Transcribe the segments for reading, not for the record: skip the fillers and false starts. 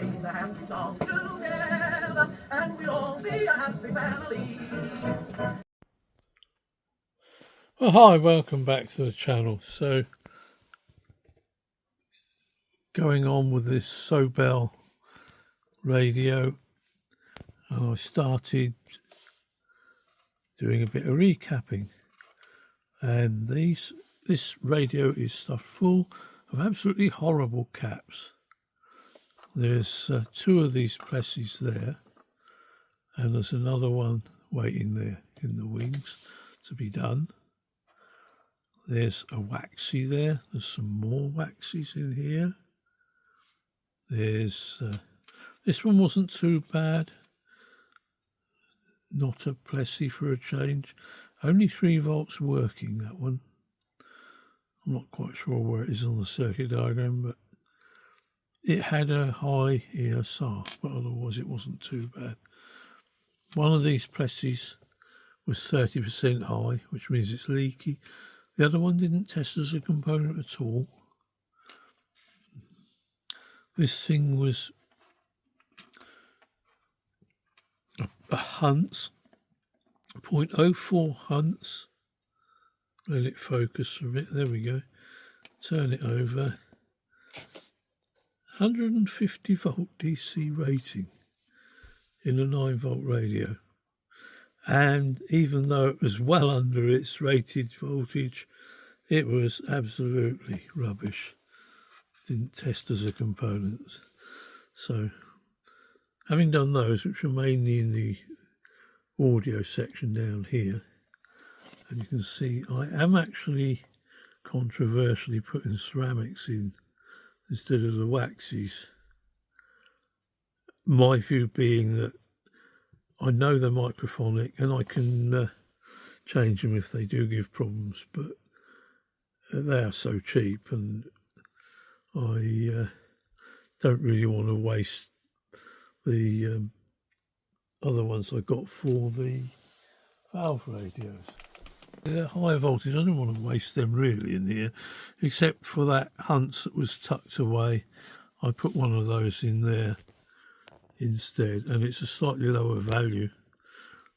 sing a happy song together, and we'll all be a happy family. Well, hi, welcome back to the channel. So, going on with this Sobell radio, and I started doing a bit of recapping, and this radio is stuffed full of absolutely horrible caps. There's two of these Plessies there, and there's another one waiting there in the wings to be done. There's a waxy there. There's some more waxies in here. There's this one wasn't too bad. Not a Plessy for a change. Only 3 volts working, that one. I'm not quite sure where it is on the circuit diagram, but it had a high ESR, but otherwise it wasn't too bad. One of these Plessies was 30% high, which means it's leaky. The other one didn't test as a component at all. This thing was a Hunts, 0.04 Hunts. Let it focus a bit. There we go. Turn it over. 150 volt DC rating in a 9 volt radio. And even though it was well under its rated voltage, it was absolutely rubbish. Didn't test as a component. So, having done those, which are mainly in the audio section down here, and you can see I am actually controversially putting ceramics in instead of the waxies. My view being that I know they're microphonic and I can change them if they do give problems, but they are so cheap, and I don't really want to waste the other ones I got for the valve radios. They're high voltage. I don't want to waste them really in here, except for that Hunts that was tucked away. I put one of those in there instead, and it's a slightly lower value.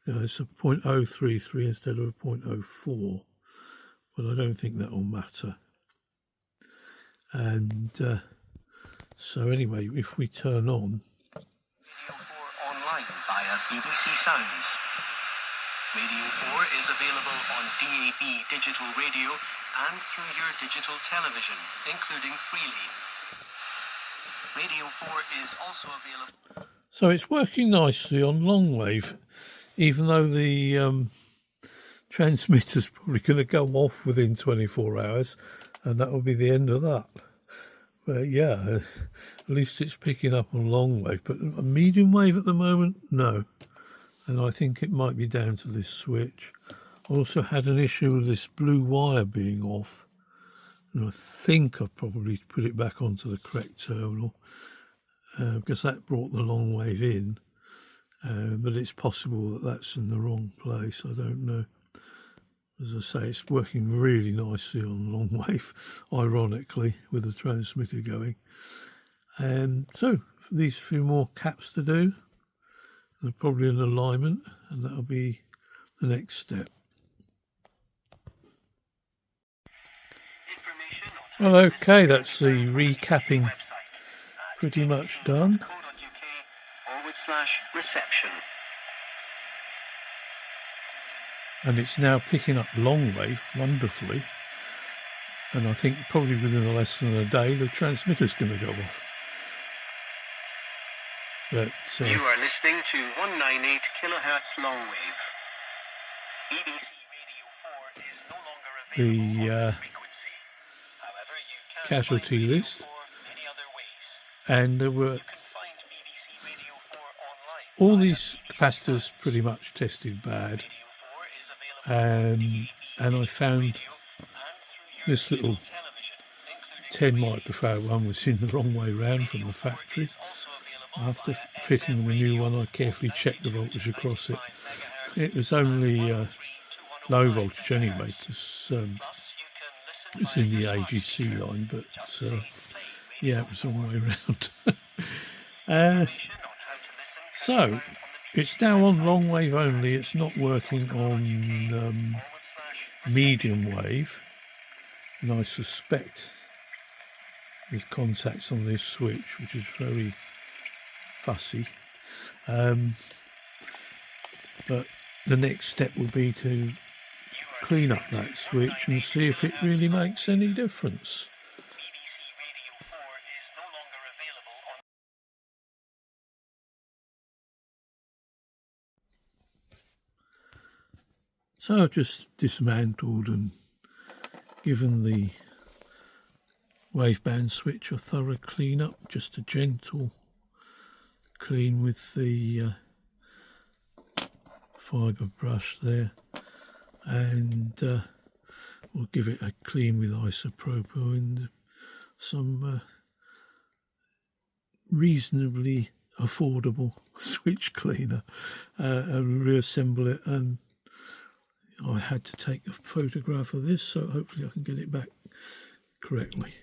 You know, it's a 0.033 instead of a 0.04, but I don't think that will matter. And so anyway, if we turn on Radio 4 online via BBC Sounds. Radio 4 is available on DAB digital radio and through your digital television, including freely. Radio 4 is also available. So it's working nicely on long wave, even though the transmitter's probably going to go off within 24 hours, and that will be the end of that. But yeah, at least it's picking up on long wave. But a medium wave at the moment, no. And I think it might be down to this switch. I also had an issue with this blue wire being off, and I think I've probably put it back onto the correct terminal, because that brought the long wave in, but it's possible that that's in the wrong place. I don't know. As I say, it's working really nicely on long wave, ironically, with the transmitter going. So these few more caps to do, and probably an alignment, and that'll be the next step. Well, okay, that's the recapping pretty much done. /reception. And it's now picking up long wave wonderfully. And I think probably within less than a day, the transmitter's going to go off. But, you are listening to 198 kilohertz long wave. BBC Radio 4 is no longer available on this frequency. However, you can casualty find list. Radio 4 many other ways. And there were You can find BBC Radio 4 online. all these capacitors pretty much tested bad. Radio 4 is available And I found this little 10 microfarad one was in the wrong way round from the factory. After fitting the new one, I carefully checked the voltage across it. It was only low voltage anyway, because it's in the AGC line, but yeah, it was all the way around. So it's now on long wave only. It's not working on medium wave, and I suspect there's contacts on this switch, which is very fussy. But the next step will be to clean up that switch and see if it really makes any difference. So I've just dismantled and given the waveband switch a thorough clean up, just a gentle clean with the fibre brush there, and we'll give it a clean with isopropyl and some reasonably affordable switch cleaner, and reassemble it. And I had to take a photograph of this, so hopefully I can get it back correctly,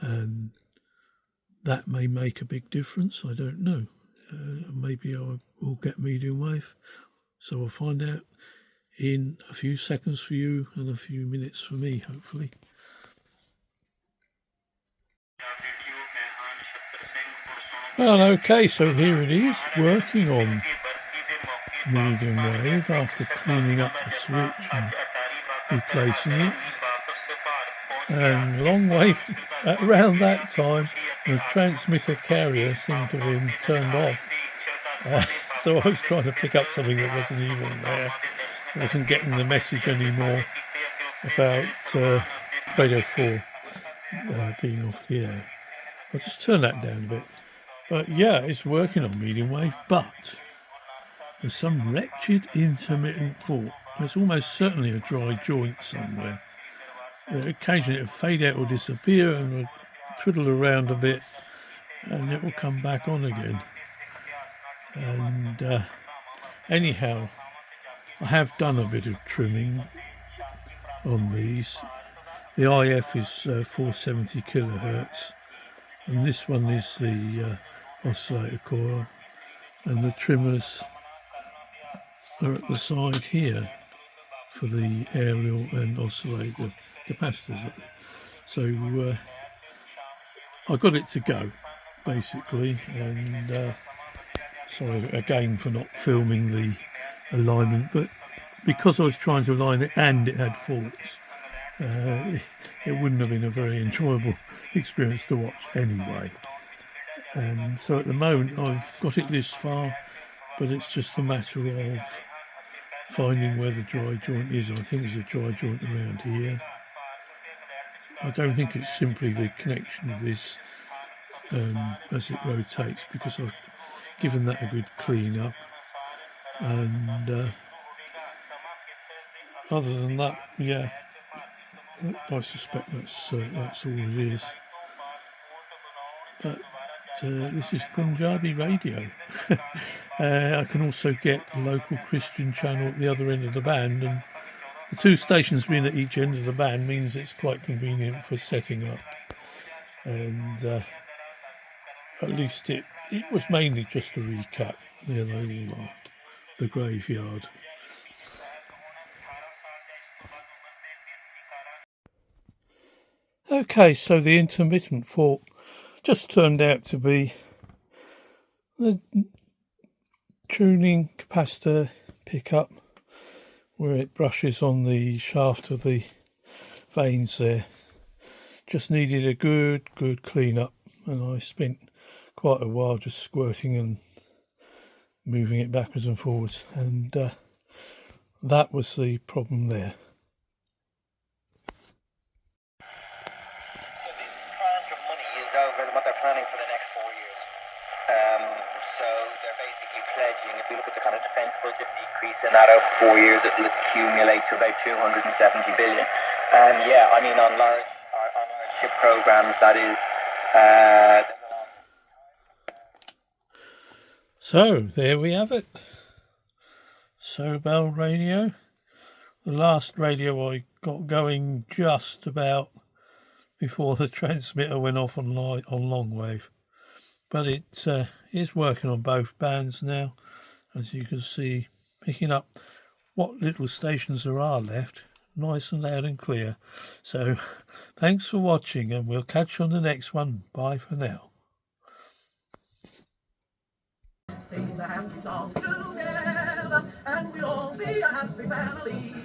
and that may make a big difference. I don't know. Maybe I will get medium wave, so I'll find out in a few seconds for you and a few minutes for me, hopefully. Well, okay, so here it is, working on medium wave after cleaning up the switch and replacing it. And long wave, around that time, the transmitter carrier seemed to have been turned off. So I was trying to pick up something that wasn't even there. I wasn't getting the message anymore about Radio 4 being off the air. I'll just turn that down a bit. But yeah, it's working on medium wave, but there's some wretched intermittent fault. There's almost certainly a dry joint somewhere. Occasionally it'll fade out or disappear, and will twiddle around a bit, and it will come back on again. And anyhow, I have done a bit of trimming on these. The IF is 470 kilohertz, and this one is the oscillator coil, and the trimmers are at the side here for the aerial and oscillator capacitors. So I got it to go, basically, and sorry again for not filming the alignment, but because I was trying to align it and it had faults, it wouldn't have been a very enjoyable experience to watch anyway. And so at the moment I've got it this far, but it's just a matter of finding where the dry joint is. I think there's a dry joint around here. I don't think it's simply the connection of this as it rotates, because I've given that a good clean up, and other than that, yeah, I suspect that's all it is. But this is Punjabi radio. I can also get a local Christian channel at the other end of the band, and the two stations being at each end of the band means it's quite convenient for setting up. And at least it was mainly just a recap. There they all are, the graveyard. Okay, so the intermittent fault just turned out to be the tuning capacitor pickup, where it brushes on the shaft of the vanes there. Just needed a good clean up, and I spent quite a while just squirting and moving it backwards and forwards, and that was the problem there. What they're planning for the next 4 years. So they're basically pledging, if you look at the kind of defence budget decrease in that over 4 years, it will accumulate to about 270 billion. And yeah, I mean, on large ship programs, that is... So there we have it. Sobell radio. The last radio I got going just about before the transmitter went off on long wave, but it is working on both bands now, as you can see, picking up what little stations there are left, nice and loud and clear. So thanks for watching, and we'll catch you on the next one. Bye for now. Sing a happy song together, and we'll all be a happy family.